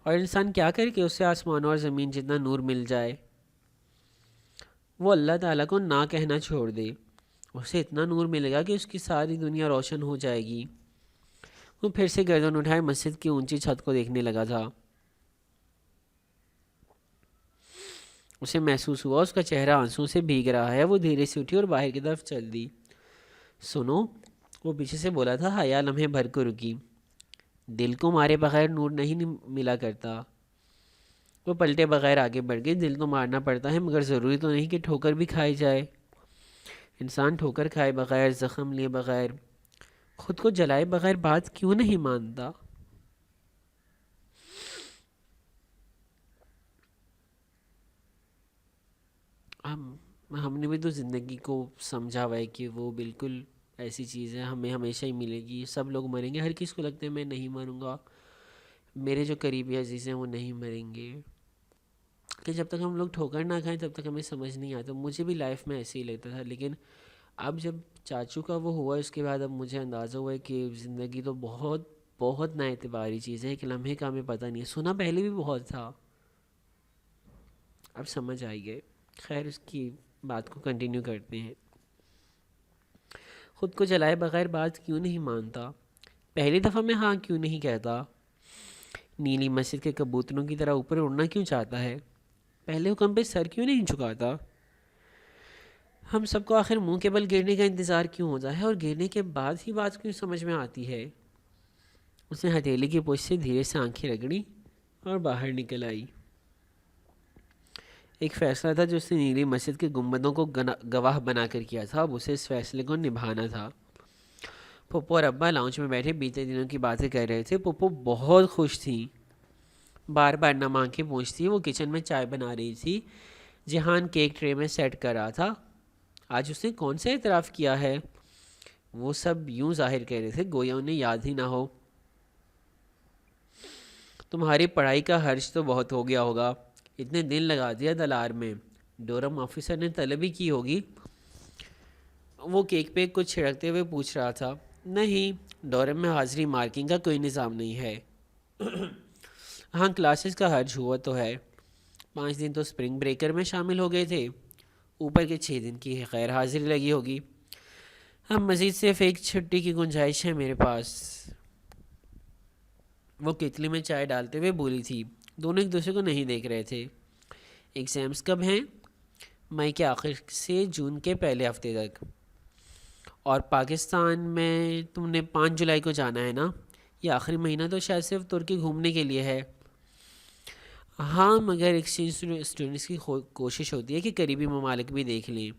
اور انسان کیا کرے کہ اسے آسمان اور زمین جتنا نور مل جائے؟ وہ اللہ تعالیٰ کو نہ کہنا چھوڑ دے، اسے اتنا نور ملے گا کہ اس کی ساری دنیا روشن ہو جائے گی۔ وہ پھر سے گردن اٹھائے مسجد کی اونچی چھت کو دیکھنے لگا تھا۔ اسے محسوس ہوا اس کا چہرہ آنسوں سے بھیگ رہا ہے۔ وہ دھیرے سے اٹھی اور باہر کی طرف چل دی۔ سنو، وہ پیچھے سے بولا تھا۔ حیا لمحے بھر کو رکی۔ دل کو مارے بغیر نور نہیں ملا کرتا۔ وہ پلٹے بغیر آگے بڑھ گئی۔ دل تو مارنا پڑتا ہے مگر ضروری تو نہیں کہ ٹھوکر بھی کھائی جائے۔ انسان ٹھوکر کھائے بغیر، زخم لیے بغیر، خود کو جلائے بغیر بات کیوں نہیں مانتا؟ ہم نے بھی تو زندگی کو سمجھا ہوا ہے کہ وہ بالکل ایسی چیز ہے، ہمیں ہمیشہ ہی ملے گی، سب لوگ مریں گے۔ ہر کس کو لگتا ہے میں نہیں مروں گا، میرے جو قریبی عزیز ہیں وہ نہیں مریں گے، کہ جب تک ہم لوگ ٹھوکر نہ کھائیں تب تک ہمیں سمجھ نہیں آتا۔ مجھے بھی لائف میں ایسے ہی لگتا تھا، لیکن اب جب چاچو کا وہ ہوا اس کے بعد اب مجھے اندازہ ہوا ہے کہ زندگی تو بہت بہت نا اعتباری چیز ہے، ایک لمحے کا ہمیں پتہ نہیں ہے۔ سنا پہلے بھی بہت تھا، اب سمجھ آئی گئے۔ خیر، اس کی بات کو کنٹینیو کرتے ہیں۔ خود کو جلائے بغیر بات کیوں نہیں مانتا؟ پہلی دفعہ میں ہاں کیوں نہیں کہتا؟ نیلی مسجد کے کبوتروں کی طرح اوپر اڑنا کیوں چاہتا ہے؟ پہلے حکم پہ سر کیوں نہیں جھکاتا؟ ہم سب کو آخر منہ کے بل گرنے کا انتظار کیوں ہوتا ہے، اور گرنے کے بعد ہی بات کیوں سمجھ میں آتی ہے؟ اس نے ہتھیلی کی پوچھ سے دھیرے سے آنکھیں رگڑی اور باہر نکل آئی۔ ایک فیصلہ تھا جو اس نے نیلی مسجد کے گنبدوں کو گواہ بنا کر کیا تھا، اب اسے اس فیصلے کو نبھانا تھا۔ پھپھو اور ابا لاؤنج میں بیٹھے بیتے دنوں کی باتیں کر رہے تھے۔ پھپھو بہت خوش تھی، بار بار نہ مانگ کے پوچھتی۔ وہ کچن میں چائے بنا رہی تھی، جہان کیک ٹرے میں سیٹ کر رہا تھا۔ آج اس نے کون سا اعتراف کیا ہے؟ وہ سب یوں ظاہر کر رہے تھے گویا انہیں یاد ہی نہ ہو۔ تمہاری پڑھائی کا خرچ تو بہت ہو گیا ہوگا، اتنے دن لگا دیا دلار میں، ڈورم آفیسر نے طلب ہی کی ہوگی۔ وہ کیک پہ کچھ چھڑکتے ہوئے پوچھ رہا تھا۔ نہیں، ڈورم میں حاضری مارکنگ کا کوئی نظام نہیں ہے۔ ہاں، کلاسز کا خرچ ہوا تو ہے، 5 دن تو اسپرنگ بریکر میں شامل ہو گئے تھے، اوپر کے 6 دن کی غیر حاضری لگی ہوگی۔ ہم مزید صرف ایک چھٹی کی گنجائش ہے میرے پاس۔ وہ کتلی میں چائے ڈالتے ہوئے بولی تھی۔ دونوں ایک دوسرے کو نہیں دیکھ رہے تھے۔ ایگزامس کب ہیں؟ مئی کے آخر سے جون کے پہلے ہفتے تک۔ اور پاکستان میں تم نے 5 جولائی کو جانا ہے نا؟ یہ آخری مہینہ تو شاید صرف ترکی گھومنے کے لیے ہے۔ ہاں، مگر ایکسچینج اسٹوڈنٹس کی کوشش ہوتی ہے کہ قریبی ممالک بھی دیکھ لیں،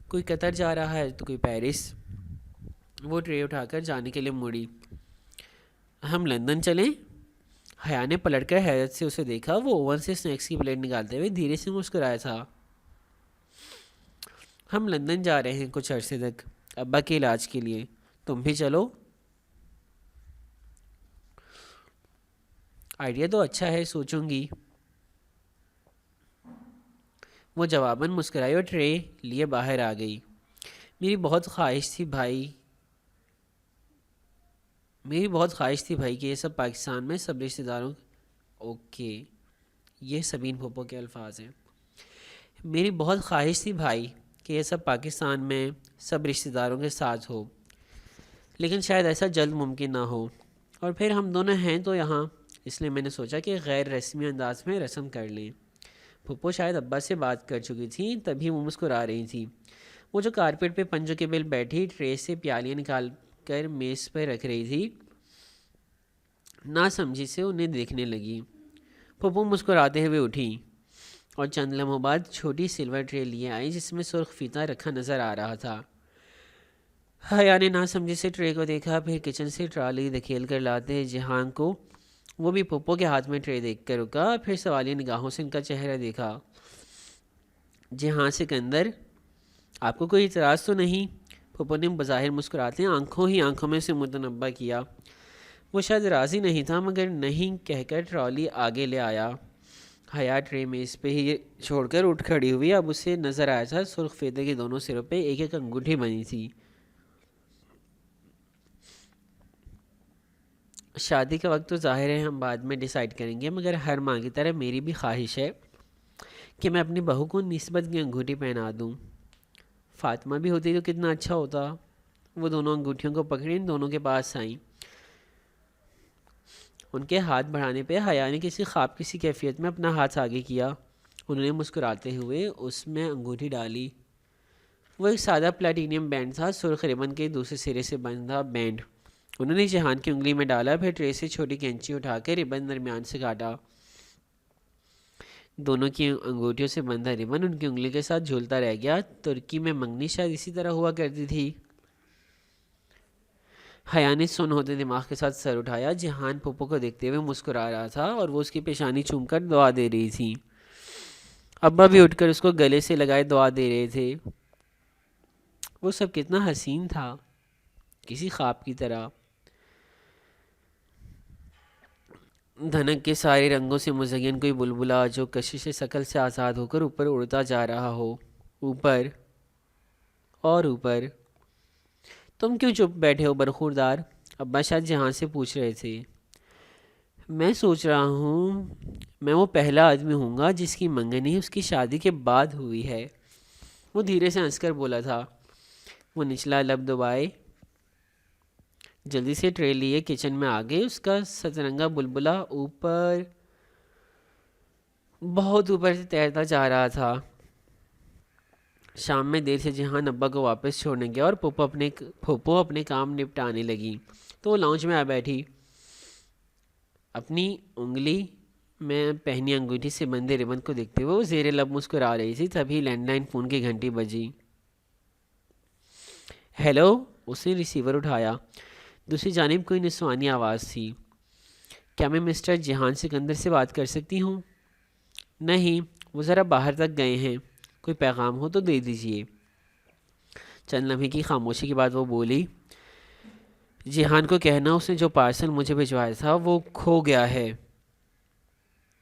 کوئی قطر جا رہا ہے تو کوئی پیرس۔ وہ ٹرے اٹھا کر جانے کے لیے مڑی۔ ہم لندن چلیں؟ حیا نے پلٹ کر حیرت سے اسے دیکھا۔ وہ اوون سے سنیکس کی پلیٹ نکالتے ہوئے دھیرے سے مسکرایا تھا۔ ہم لندن جا رہے ہیں کچھ عرصے تک، ابا کے علاج کے لیے، تم بھی چلو؟ آئیڈیا تو اچھا ہے، سوچوں گی۔ وہ جواباً مسکرائی اور ٹرے لیے باہر آ گئی۔ میری بہت خواہش تھی بھائی کہ یہ سب پاکستان میں سب رشتہ داروں اوکے، یہ سبین پھوپھو کے الفاظ ہیں۔ میری بہت خواہش تھی بھائی کہ یہ سب پاکستان میں سب رشتہ داروں کے ساتھ ہو، لیکن شاید ایسا جلد ممکن نہ ہو، اور پھر ہم دونوں ہیں تو یہاں، اس لیے میں نے سوچا کہ غیر رسمی انداز میں رسم کر لیں۔ پھپھو شاید ابا سے بات کر چکی تھی، تبھی وہ مسکرا رہی تھی۔ وہ جو کارپیٹ پہ پنجوں کے بل بیٹھی ٹرے سے پیالیاں نکال کر میز پر رکھ رہی تھی، نہ سمجھی سے انہیں دیکھنے لگی۔ پھپھو مسکراتے ہوئے اٹھی اور چند لمحوں بعد چھوٹی سلور ٹرے لیے آئی جس میں سرخ فیتہ رکھا نظر آ رہا تھا۔ حیا نے نہ سمجھی سے ٹرے کو دیکھا، پھر کچن سے ٹرالی دھکیل کر لاتے جہان کو۔ وہ بھی پھپھو کے ہاتھ میں ٹرے دیکھ کر رکا، پھر سوالیہ نگاہوں سے ان کا چہرہ دیکھا۔ جہان سکندر، آپ کو کوئی اعتراض تو نہیں؟ پھپھو نے بظاہر مسکراتے آنکھوں میں سے متنبع کیا۔ وہ شاید راضی نہیں تھا، مگر نہیں کہہ کر ٹرالی آگے لے آیا۔ حیا ٹرے میز پہ ہی چھوڑ کر اٹھ کھڑی ہوئی۔ اب اسے نظر آیا تھا سرخ فیتے کے دونوں سروں پہ ایک ایک انگوٹھی بنی تھی۔ شادی کا وقت تو ظاہر ہے ہم بعد میں ڈیسائیڈ کریں گے، مگر ہر ماں کی طرح میری بھی خواہش ہے کہ میں اپنی بہو کو نسبت کی انگوٹھی پہنا دوں۔ فاطمہ بھی ہوتی تو کتنا اچھا ہوتا۔ وہ دونوں انگوٹھیوں کو پکڑی ان دونوں کے پاس آئیں۔ ان کے ہاتھ بڑھانے پہ حیا نے کسی خواب کسی کیفیت میں اپنا ہاتھ آگے کیا۔ انہوں نے مسکراتے ہوئے اس میں انگوٹھی ڈالی۔ وہ ایک سادہ پلاٹینیم بینڈ تھا، سرخ ربن کے دوسرے سرے سے بندھا بینڈ۔ انہوں نے جہان کی انگلی میں ڈالا، پھر ٹرے سے چھوٹی کینچی اٹھا کر ربن درمیان سے کاٹا۔ دونوں کی انگوٹھیوں سے بندھا ربن ان کی انگلی کے ساتھ جھولتا رہ گیا۔ ترکی میں منگنی شاید اسی طرح ہوا کرتی تھی۔ حیا نے سن ہوتے دماغ کے ساتھ سر اٹھایا۔ جہان پھپھو کو دیکھتے ہوئے مسکرا رہا تھا اور وہ اس کی پیشانی چوم کر دعا دے رہی تھی۔ ابا بھی اٹھ کر اس کو گلے سے لگائے دعا دے رہے تھے۔ وہ سب کتنا حسین تھا، کسی خواب کی طرح۔ دھنک کے سارے رنگوں سے مزین کوئی بلبلا جو کشش شکل سے آزاد ہو کر اوپر اڑتا جا رہا ہو، اوپر اور اوپر۔ تم کیوں چپ بیٹھے ہو برخوردار؟ ابا شاید جہان سے پوچھ رہے تھے۔ میں سوچ رہا ہوں میں وہ پہلا آدمی ہوں گا جس کی منگنی اس کی شادی کے بعد ہوئی ہے۔ وہ دھیرے سے ہنس کر بولا تھا۔ وہ نچلا لب دبائے جلدی سے ٹرے لیے کچن میں آ گئے۔ اس کا سترنگا بلبلا اوپر، بہت اوپر سے تیرتا جا رہا تھا۔ شام میں دیر سے جہان ابا کو واپس چھوڑنے گیا اور پھپھو اپنے کام نپٹانے لگی تو وہ لاؤنج میں آ بیٹھی۔ اپنی انگلی میں پہنی انگوٹھی سے بندے ربن کو دیکھتے ہوئے وہ زیر لب مسکرا رہی تھی، تبھی لینڈ لائن فون کی گھنٹی بجی۔ ہیلو، اس نے ریسیور اٹھایا۔ دوسری جانب کوئی نسوانی آواز تھی۔ کیا میں مسٹر جہان سکندر سے بات کر سکتی ہوں؟ نہیں، وہ ذرا باہر تک گئے ہیں، کوئی پیغام ہو تو دے دیجیے۔ چند لمحے کی خاموشی کے بعد وہ بولی، جہان کو کہنا اس نے جو پارسل مجھے بھجوایا تھا وہ کھو گیا ہے،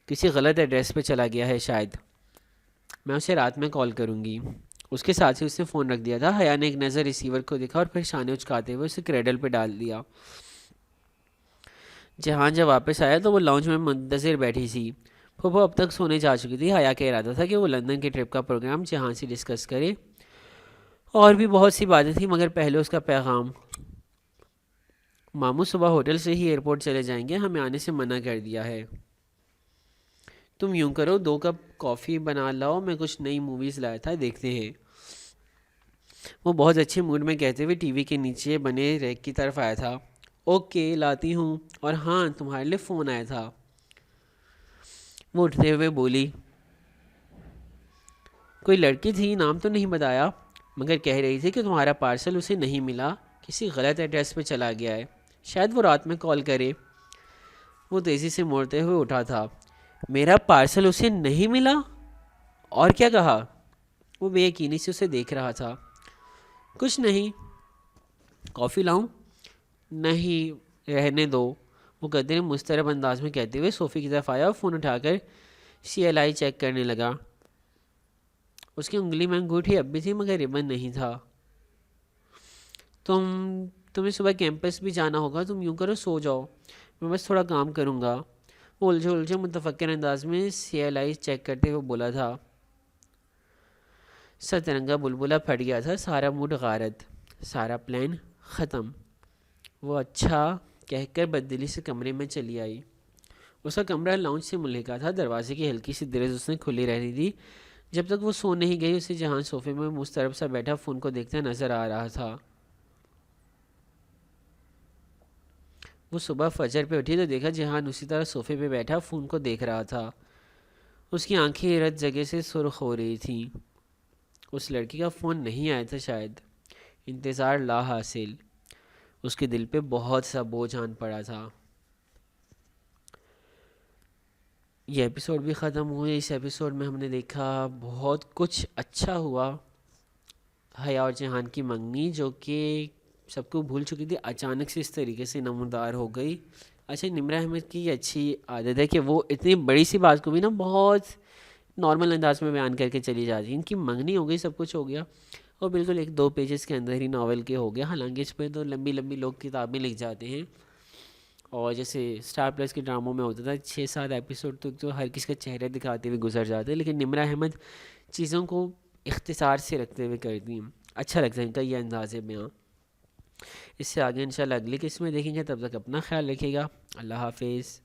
کسی غلط ایڈریس پہ چلا گیا ہے شاید، میں اسے رات میں کال کروں گی۔ اس کے ساتھ ہی اس نے فون رکھ دیا تھا۔ حیا نے ایک نظر ریسیور کو دیکھا اور پھر شانے اچکاتے ہوئے اسے کریڈل پہ ڈال دیا۔ جہان جب واپس آیا تو وہ لاؤنج میں منتظر بیٹھی تھی۔ پھوپھو اب تک سونے جا چکی تھی۔ حیا کا ارادہ تھا کہ وہ لندن کی ٹرپ کا پروگرام جہان سے ڈسکس کرے، اور بھی بہت سی باتیں تھیں، مگر پہلے اس کا پیغام۔ ماموں صبح ہوٹل سے ہی ایئرپورٹ چلے جائیں گے، ہمیں آنے سے منع کر دیا ہے۔ تم یوں کرو، 2 کپ کافی بنا لاؤ، میں کچھ نئی موویز لایا تھا، دیکھتے ہیں۔ وہ بہت اچھے موڈ میں کہتے ہوئے ٹی وی کے نیچے بنے ریک کی طرف آیا تھا۔ اوکے، لاتی ہوں، اور ہاں تمہارے لیے فون آیا تھا، وہ اٹھتے ہوئے بولی۔ کوئی لڑکی تھی، نام تو نہیں بتایا، مگر کہہ رہی تھی کہ تمہارا پارسل اسے نہیں ملا، کسی غلط ایڈریس پہ چلا گیا ہے، شاید وہ رات میں کال کرے۔ وہ تیزی سے موڑتے ہوئے اٹھا تھا۔ میرا پارسل اسے نہیں ملا؟ اور کیا کہا؟ وہ بے یقینی سے اسے دیکھ رہا تھا۔ کچھ نہیں۔ کافی لاؤں؟ نہیں، رہنے دو، وہ قدرے مضطرب انداز میں کہتے ہوئے صوفے کی طرف آیا اور فون اٹھا کر CLI چیک کرنے لگا۔ اس کی انگلی میں انگوٹھی اب بھی تھی، مگر ربن نہیں تھا۔ تمہیں صبح کیمپس بھی جانا ہوگا، تم یوں کرو سو جاؤ، میں بس تھوڑا کام کروں گا، وہ الجھے متفکر انداز میں CLI چیک کرتے ہوئے بولا تھا۔ سترنگا بلبلا پھٹ گیا تھا، سارا موڈ غارت، سارا پلان ختم۔ وہ اچھا کہہ کر بددلی سے کمرے میں چلی آئی۔ اس کا کمرہ لاؤنج سے ملحقہ تھا، دروازے کی ہلکی سی درز اس نے کھلی رہتی تھی۔ جب تک وہ سو نہیں گئی، اسے جہان صوفے میں مضطرب سا بیٹھا فون کو دیکھتا نظر آ رہا تھا۔ وہ صبح فجر پہ اٹھی تو دیکھا جہان اسی طرح صوفے پہ بیٹھا فون کو دیکھ رہا تھا۔ اس کی آنکھیں رت جگہ سے سرخ ہو رہی تھیں۔ اس لڑکی کا فون نہیں آیا تھا شاید۔ انتظار لا حاصل۔ اس کے دل پہ بہت سا بوجھ آن پڑا تھا۔ یہ ایپیسوڈ بھی ختم ہوئے۔ اس ایپیسوڈ میں ہم نے دیکھا بہت کچھ اچھا ہوا۔ حیا اور جہان کی منگنی جو کہ سب کو بھول چکی تھی، اچانک سے اس طریقے سے نمودار ہو گئی۔ اچھا، نمرہ احمد کی اچھی عادت ہے کہ وہ اتنی بڑی سی بات کو بھی بہت نارمل انداز میں بیان کر کے چلی جاتی ہے۔ ان کی منگنی ہو گئی، سب کچھ ہو گیا، اور بالکل 1-2 پیجز کے اندر ہی ناول کے ہو گیا۔ حالانکہ اس پہ تو لمبی لمبی لوگ کتابیں لکھ جاتے ہیں، اور جیسے اسٹار پلس کے ڈراموں میں ہوتا تھا 6-7 ایپیسوڈ تو ہر کسی کا چہرہ دکھاتے ہوئے گزر جاتے ہیں، لیکن نمرہ احمد چیزوں کو اختصار سے رکھتے ہوئے کرتی ہیں۔ اچھا لگتا ہے ان کا یہ انداز بیاں۔ اس سے آگے انشاءاللہ اگلی قسط میں دیکھیں گے، تب تک اپنا خیال رکھیے گا۔ اللہ حافظ۔